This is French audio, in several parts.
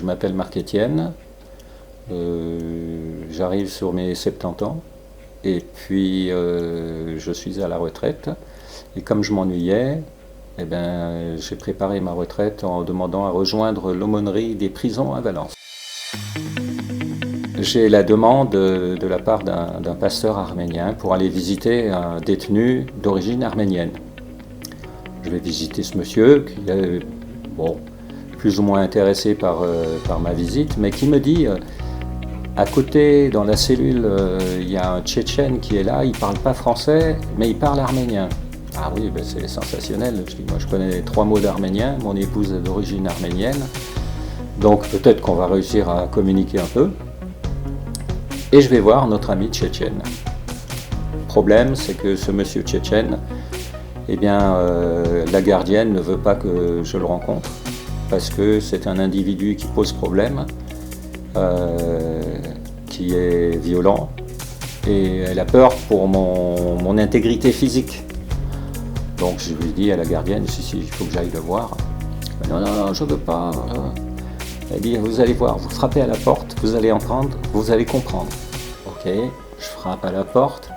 je m'appelle Marc-Étienne, j'arrive sur mes 70 ans et puis je suis à la retraite. Et comme je m'ennuyais, eh ben, j'ai préparé ma retraite en demandant à rejoindre l'aumônerie des prisons à Valence. J'ai la demande de la part d'un pasteur arménien pour aller visiter un détenu d'origine arménienne. Je vais visiter ce monsieur qui est plus ou moins intéressé par ma visite, mais qui me dit à côté, dans la cellule, il y a un Tchétchène qui est là, il ne parle pas français, mais il parle arménien. Ah oui, ben c'est sensationnel. Moi, je connais 3 mots d'arménien, mon épouse est d'origine arménienne, donc peut-être qu'on va réussir à communiquer un peu. Et je vais voir notre ami tchétchène. Le problème, c'est que ce monsieur tchétchène, eh bien, la gardienne ne veut pas que je le rencontre, parce que c'est un individu qui pose problème, qui est violent, et elle a peur pour mon intégrité physique. Donc je lui dis à la gardienne, si, il faut que j'aille le voir. Non, je ne veux pas. Elle dit, vous allez voir, vous frappez à la porte, vous allez entendre, vous allez comprendre. Ok, je frappe à la porte,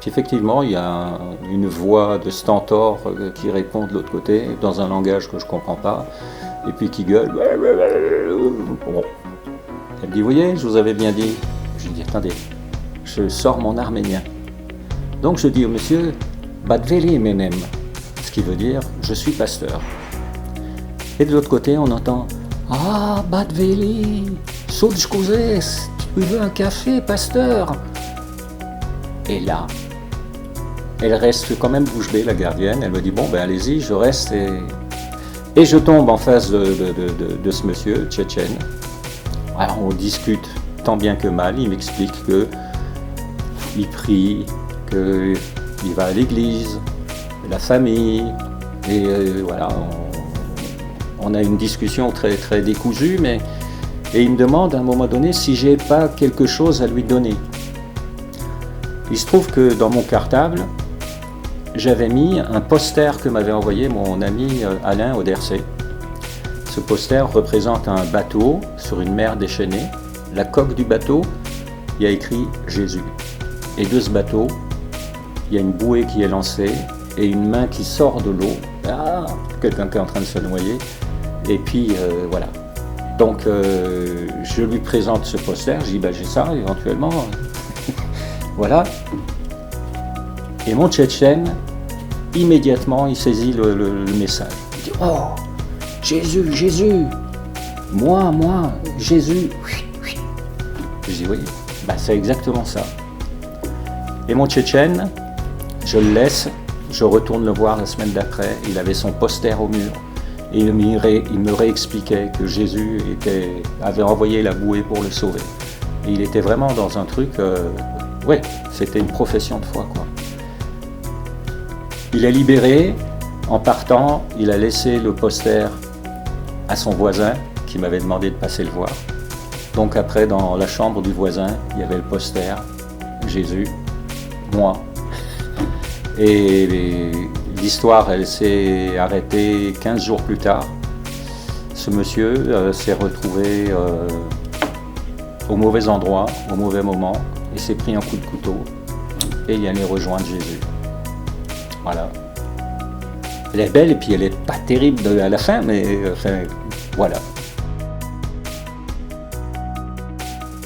puis effectivement, il y a une voix de stentor qui répond de l'autre côté, dans un langage que je ne comprends pas, et puis qui gueule. Bon. Elle me dit, vous voyez, je vous avais bien dit. Je lui dis, attendez, je sors mon arménien. Donc je dis au monsieur, Badveli Menem, ce qui veut dire, je suis pasteur. Et de l'autre côté, on entend, ah, Badveli, Soudjkouzes, tu veux un café, pasteur? Et là, elle reste quand même bouche bée, la gardienne. Elle me dit, bon, ben allez-y, je reste. Et je tombe en face de ce monsieur, tchétchène. Alors on discute tant bien que mal. Il m'explique qu'il prie, qu'il va à l'église, la famille. Et voilà, on a une discussion très, très décousue. Et il me demande à un moment donné si j'ai pas quelque chose à lui donner. Il se trouve que dans mon cartable, j'avais mis un poster que m'avait envoyé mon ami Alain Audercé. Ce poster représente un bateau sur une mer déchaînée. La coque du bateau, il y a écrit Jésus. Et de ce bateau, il y a une bouée qui est lancée et une main qui sort de l'eau. Ah, quelqu'un qui est en train de se noyer. Et puis voilà. Donc je lui présente ce poster, je dis ben, j'ai ça éventuellement. Voilà. Et mon tchétchène, immédiatement, il saisit le message. Il dit, oh, Jésus, moi, Jésus. Je dis, oui, bah, c'est exactement ça. Et mon tchétchène, je le laisse, je retourne le voir la semaine d'après, il avait son poster au mur, et il me réexpliquait que Jésus avait envoyé la bouée pour le sauver. Et il était vraiment dans un truc, ouais, c'était une profession de foi, quoi. Il est libéré. En partant, il a laissé le poster à son voisin qui m'avait demandé de passer le voir. Donc après, dans la chambre du voisin, il y avait le poster, Jésus, moi. Et l'histoire, elle s'est arrêtée 15 jours plus tard. Ce monsieur s'est retrouvé au mauvais endroit, au mauvais moment. Il s'est pris un coup de couteau et il allait rejoindre Jésus. Voilà. Elle est belle et puis elle est pas terrible à la fin, mais enfin, voilà.